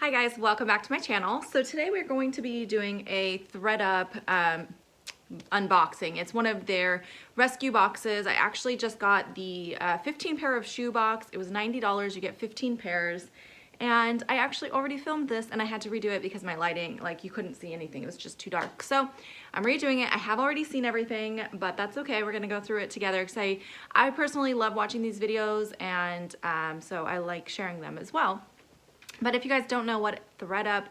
Hi guys, welcome back to my channel. So today we're going to be doing a Thredup unboxing. It's one of their rescue boxes. I actually just got the 15 pair of shoe box. It was $90, you get 15 pairs. And I actually already filmed this and I had to redo it because my lighting, like you couldn't see anything, it was just too dark. So I'm redoing it. I have already seen everything, but that's okay. We're gonna go through it together because I personally love watching these videos, and so I like sharing them as well. But if you guys don't know what Thredup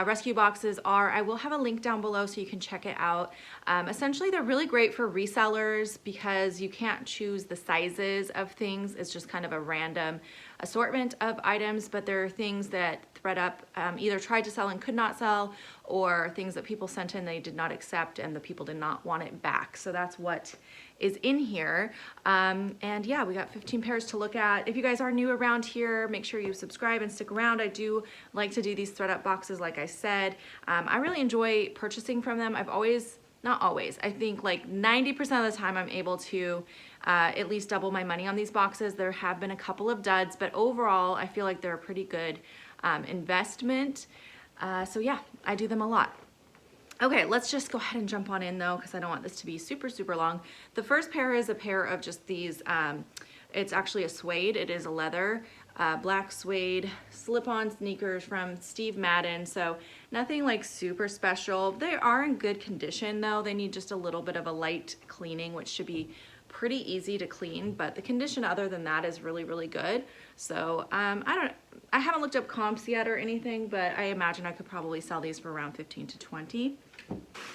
rescue boxes are, I will have a link down below so you can check it out. Essentially, they're really great for resellers because you can't choose the sizes of things. It's just kind of a random assortment of items, but there are things that Thredup either tried to sell and could not sell, or things that people sent in they did not accept and the people did not want it back. So that's what is in here. And yeah, we got 15 pairs to look at. If you guys are new around here, make sure you subscribe and stick around. I do like to do these Thredup boxes, like I said. I really enjoy purchasing from them. Not always, I think like 90% of the time I'm able to at least double my money on these boxes. There have been a couple of duds, but overall I feel like they're a pretty good investment. So yeah, I do them a lot. Okay, let's just go ahead and jump on in though, because I don't want this to be super, super long. The first pair is a pair of just these, it's actually a suede, it is a leather, black suede slip-on sneakers from Steve Madden. So nothing like super special. They are in good condition though. They need just a little bit of a light cleaning, which should be pretty easy to clean, but the condition other than that is really, really good. So I haven't looked up comps yet or anything, but I imagine I could probably sell these for around 15 to 20.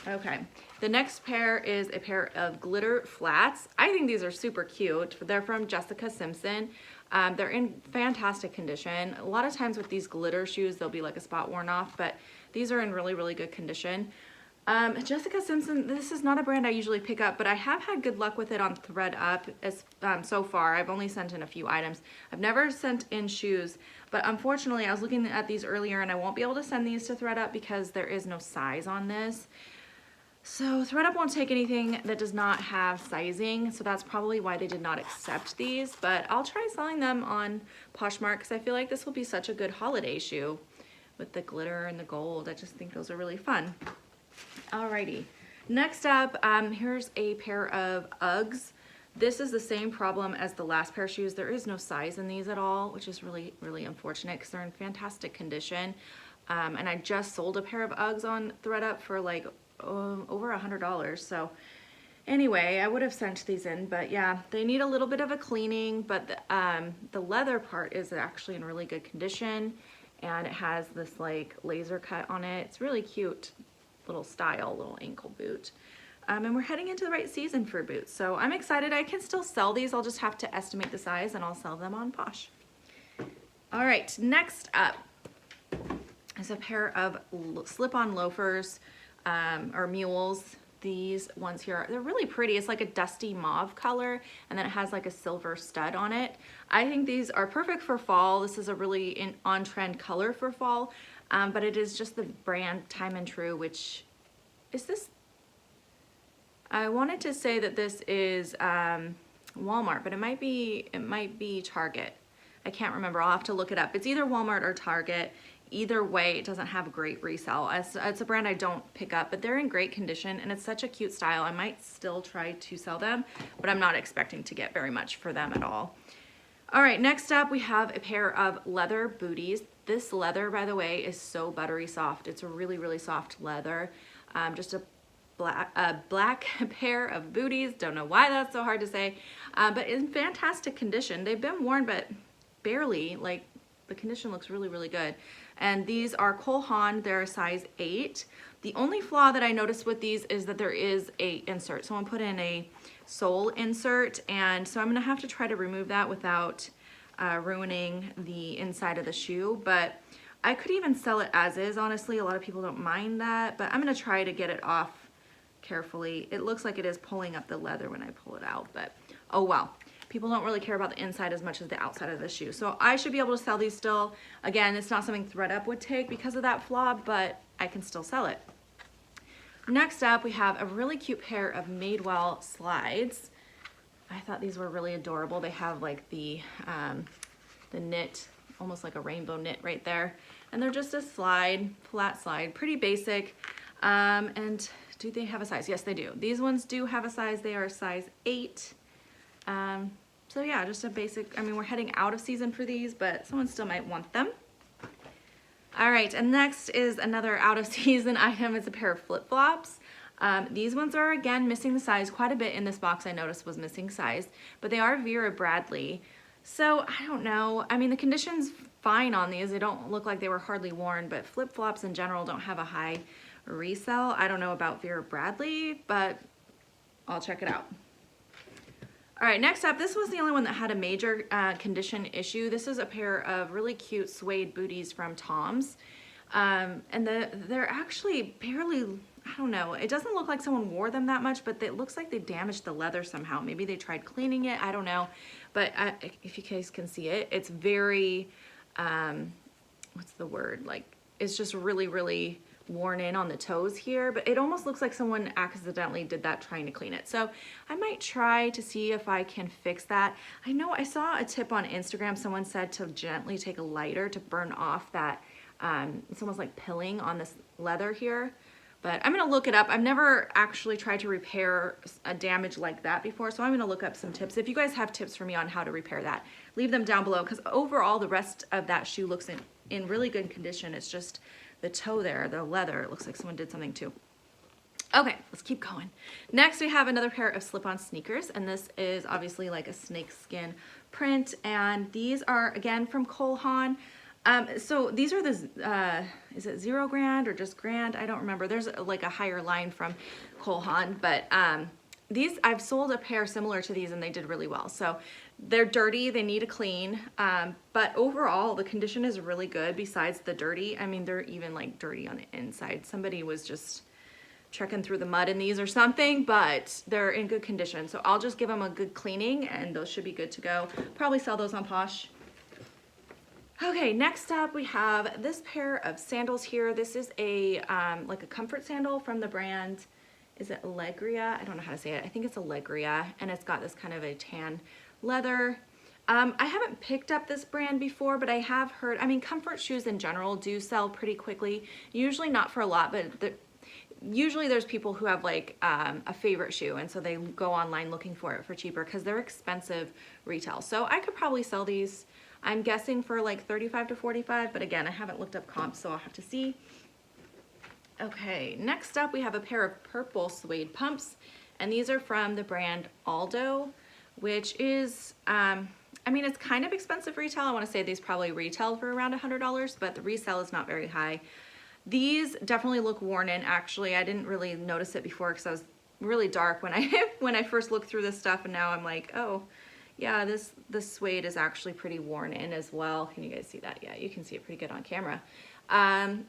Okay, the next pair is a pair of glitter flats. I think these are super cute. They're from Simpson. They're in fantastic condition. A lot of times with these glitter shoes, they'll be like a spot worn off, but these are in really, really good condition. Simpson, this is not a brand I usually pick up, but I have had good luck with it on Thredup so far. I've only sent in a few items. I've never sent in shoes, but unfortunately I was looking at these earlier and I won't be able to send these to Thredup because there is no size on this. So Thredup won't take anything that does not have sizing, so that's probably why they did not accept these, but I'll try selling them on Poshmark because I feel like this will be such a good holiday shoe with the glitter and the gold. I just think those are really fun. Alrighty, next up, here's a pair of Uggs. This is the same problem as the last pair of shoes. There is no size in these at all, which is really, really unfortunate because they're in fantastic condition. And I just sold a pair of Uggs on Thredup for like over $100. So anyway, I would have sent these in, but yeah, they need a little bit of a cleaning, but the leather part is actually in really good condition, and it has this like laser cut on it. It's really cute. Little ankle boot. And we're heading into the right season for boots, so I'm excited. I can still sell these. I'll just have to estimate the size and I'll sell them on Posh. All right, next up is a pair of slip-on loafers or mules. These ones here, they're really pretty. It's like a dusty mauve color, and then it has like a silver stud on it. I think these are perfect for fall. This is a really on-trend color for fall. But it is just the brand Time and True, which is this, I wanted to say that this is Walmart, but it might be Target. I can't remember, I'll have to look it up. It's either Walmart or Target. Either way, it doesn't have a great resale. It's a brand I don't pick up, but they're in great condition and it's such a cute style. I might still try to sell them, but I'm not expecting to get very much for them at all. All right, next up we have a pair of leather booties. This leather, by the way, is so buttery soft. It's a really, really soft leather. Just a black pair of booties. Don't know why that's so hard to say, but in fantastic condition. They've been worn, but barely. Like, the condition looks really, really good. And these are Haan. They're a size 8. The only flaw that I noticed with these is that there is a insert. Someone put in a sole insert, and so I'm gonna have to try to remove that without ruining the inside of the shoe, but I could even sell it as is, honestly. A lot of people don't mind that, but I'm gonna try to get it off carefully. It looks like it is pulling up the leather when I pull it out, but oh well. People don't really care about the inside as much as the outside of the shoe. So I should be able to sell these still. Again, it's not something Thredup would take because of that flaw, but I can still sell it. Next up, we have a really cute pair of Madewell slides. I thought these were really adorable. They have like the knit, almost like a rainbow knit right there. and they're just a slide, flat slide, pretty basic. And do they have a size? Yes, they do. These ones do have a size. They are a size 8. So yeah, just a basic, I mean, we're heading out of season for these, but someone still might want them. All right, and next is another out of season item. It's a pair of flip-flops. These ones are, again, missing the size. Quite a bit in this box I noticed was missing size, but they are Vera Bradley. So I don't know. I mean, the condition's fine on these. They don't look like they were hardly worn, but flip-flops in general don't have a high resale. I don't know about Vera Bradley, but I'll check it out. All right, next up, this was the only one that had a major condition issue. This is a pair of really cute suede booties from Tom's. And they're actually barely, I don't know, it doesn't look like someone wore them that much, but it looks like they damaged the leather somehow. Maybe they tried cleaning it, I don't know. But if you guys can see it, it's very, what's the word? Like, it's just really, really worn in on the toes here, but it almost looks like someone accidentally did that trying to clean it. So I might try to see if I can fix that. I know I saw a tip on Instagram. Someone said to gently take a lighter to burn off that, it's almost like pilling on this leather here. But I'm gonna look it up. I've never actually tried to repair a damage like that before, so I'm gonna look up some tips. If you guys have tips for me on how to repair that, leave them down below, because overall the rest of that shoe looks in really good condition. It's just the toe there, the leather, it looks like someone did something too. Okay, let's keep going. Next, we have another pair of slip-on sneakers, and this is obviously like a snakeskin print, and these are, again, from Haan. So these are the, is it 0 grand or just grand? I don't remember. There's like a higher line from Haan, but these, I've sold a pair similar to these and they did really well. So they're dirty, they need a clean, but overall the condition is really good besides the dirty. I mean, they're even like dirty on the inside. Somebody was just trekking through the mud in these or something, but they're in good condition. So I'll just give them a good cleaning and those should be good to go. Probably sell those on Posh. Okay, next up we have this pair of sandals here. This is a like a comfort sandal from the brand, is it Allegria? I don't know how to say it. I think it's Allegria, and it's got this kind of a tan leather. I haven't picked up this brand before, but I have heard, I mean, comfort shoes in general do sell pretty quickly. Usually not for a lot, but usually there's people who have like a favorite shoe, and so they go online looking for it for cheaper because they're expensive retail. So I could probably sell these, I'm guessing, for like 35 to 45, but again, I haven't looked up comps, so I'll have to see. Okay, next up we have a pair of purple suede pumps, and these are from the brand Aldo, which is, I mean, it's kind of expensive retail. I want to say these probably retail for around $100, but the resale is not very high. These definitely look worn in, actually. I didn't really notice it before because I was really dark when I first looked through this stuff, and now I'm like, oh, yeah, this suede is actually pretty worn in as well. Can you guys see that? Yeah, you can see it pretty good on camera.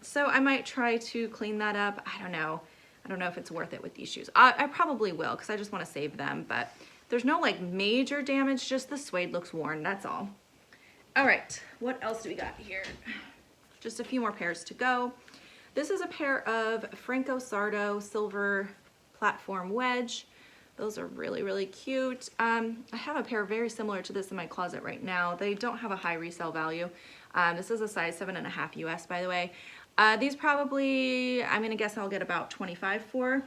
So I might try to clean that up. I don't know. I don't know if it's worth it with these shoes. I probably will because I just want to save them, but there's no like major damage, just the suede looks worn, that's all. All right, what else do we got here? Just a few more pairs to go. This is a pair of Franco Sardo silver platform wedge. Those are really, really cute. I have a pair very similar to this in my closet right now. They don't have a high resale value. This is a size 7.5 US, by the way. These probably, I'm gonna guess I'll get about 25 for.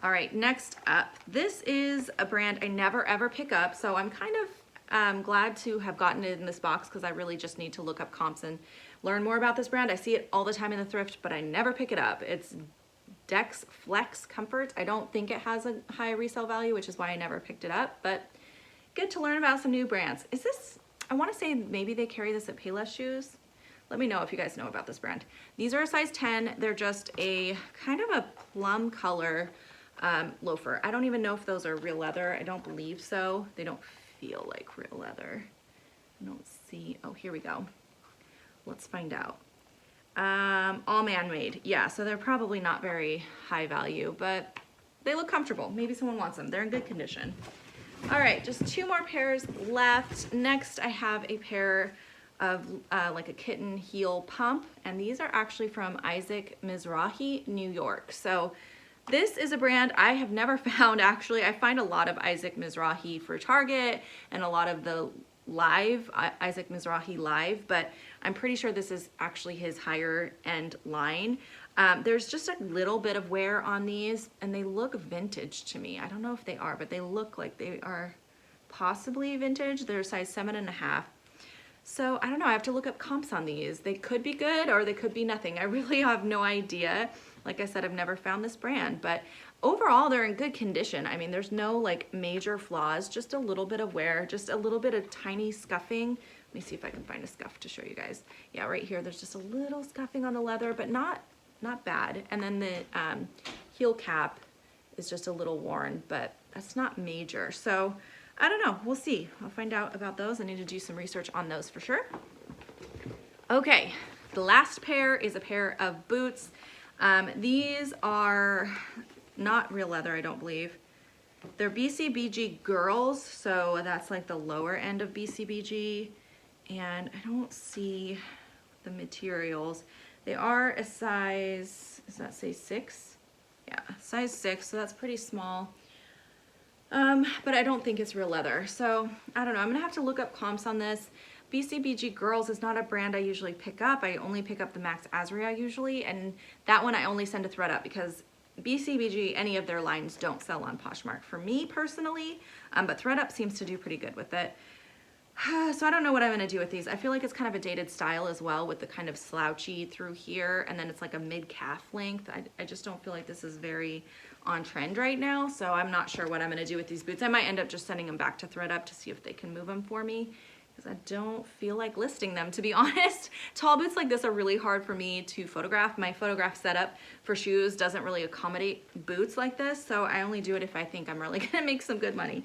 All right, next up, this is a brand I never ever pick up, so I'm kind of glad to have gotten it in this box because I really just need to look up comps and learn more about this brand. I see it all the time in the thrift, but I never pick it up. It's Dex Flex Comfort. I don't think it has a high resale value, which is why I never picked it up, but good to learn about some new brands. Is this, I want to say maybe they carry this at Payless Shoes. Let me know if you guys know about this brand. These are a size 10. They're just a kind of a plum color loafer. I don't even know if those are real leather. I don't believe so. They don't feel like real leather. I don't see, oh, here we go. Let's find out. All man-made. Yeah, so they're probably not very high value, but they look comfortable. Maybe someone wants them. They're in good condition. All right, just 2 more pairs left. Next, I have a pair of like a Kitten heel pump, and these are actually from Isaac Mizrahi, New York. So this is a brand I have never found, actually. I find a lot of Isaac Mizrahi for Target and a lot of the live, Isaac Mizrahi live, but I'm pretty sure this is actually his higher end line. There's just a little bit of wear on these, and they look vintage to me. I don't know if they are, but they look like they are possibly vintage. They're size 7.5. So I don't know, I have to look up comps on these. They could be good or they could be nothing. I really have no idea. Like I said, I've never found this brand, but overall they're in good condition. I mean, there's no like major flaws, just a little bit of wear, just a little bit of tiny scuffing. Let me see if I can find a scuff to show you guys. Yeah, right here, there's just a little scuffing on the leather, but not bad. And then the heel cap is just a little worn, but that's not major. So I don't know, we'll see. I'll find out about those. I need to do some research on those for sure. Okay, the last pair is a pair of boots. These are not real leather, I don't believe. They're BCBG girls, so that's like the lower end of BCBG. And I don't see the materials. They are a size, does that say 6? Yeah, size 6, so that's pretty small. But I don't think it's real leather. So I don't know, I'm gonna have to look up comps on this. BCBG Girls is not a brand I usually pick up. I only pick up the Max Azria usually, and that one I only send to Thredup because BCBG, any of their lines don't sell on Poshmark for me personally, but Thredup seems to do pretty good with it. So I don't know what I'm gonna do with these. I feel like it's kind of a dated style as well with the kind of slouchy through here, and then it's like a mid-calf length. I just don't feel like this is very on trend right now, so I'm not sure what I'm gonna do with these boots. I might end up just sending them back to Thredup to see if they can move them for me, because I don't feel like listing them, to be honest. Tall boots like this are really hard for me to photograph. My photograph setup for shoes doesn't really accommodate boots like this, so I only do it if I think I'm really gonna make some good money.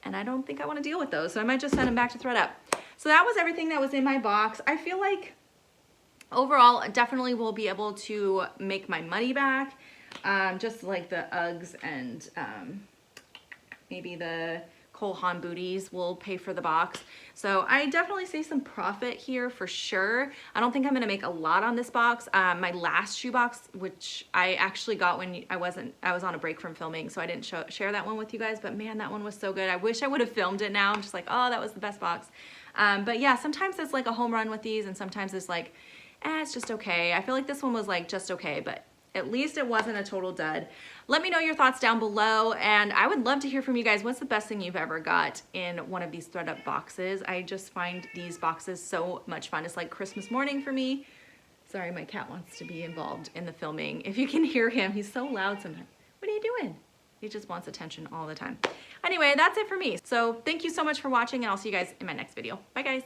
And I don't think I want to deal with those, so I might just send them back to Thredup. So that was everything that was in my box. I feel like overall, I definitely will be able to make my money back, just like the Uggs and maybe the Haan booties will pay for the box. So I definitely see some profit here for sure. I don't think I'm gonna make a lot on this box. My last shoe box, which I actually got when I was on a break from filming, so I didn't share that one with you guys, but man, that one was so good. I wish I would have filmed it now. I'm just like, oh, that was the best box. But yeah, sometimes it's like a home run with these, and sometimes it's like, it's just okay. I feel like this one was like just okay, but at least it wasn't a total dud. Let me know your thoughts down below, and I would love to hear from you guys. What's the best thing you've ever got in one of these Thredup boxes? I just find these boxes so much fun. It's like Christmas morning for me. Sorry, my cat wants to be involved in the filming. If you can hear him, he's so loud sometimes. What are you doing? He just wants attention all the time. Anyway, that's it for me. So thank you so much for watching, and I'll see you guys in my next video. Bye, guys.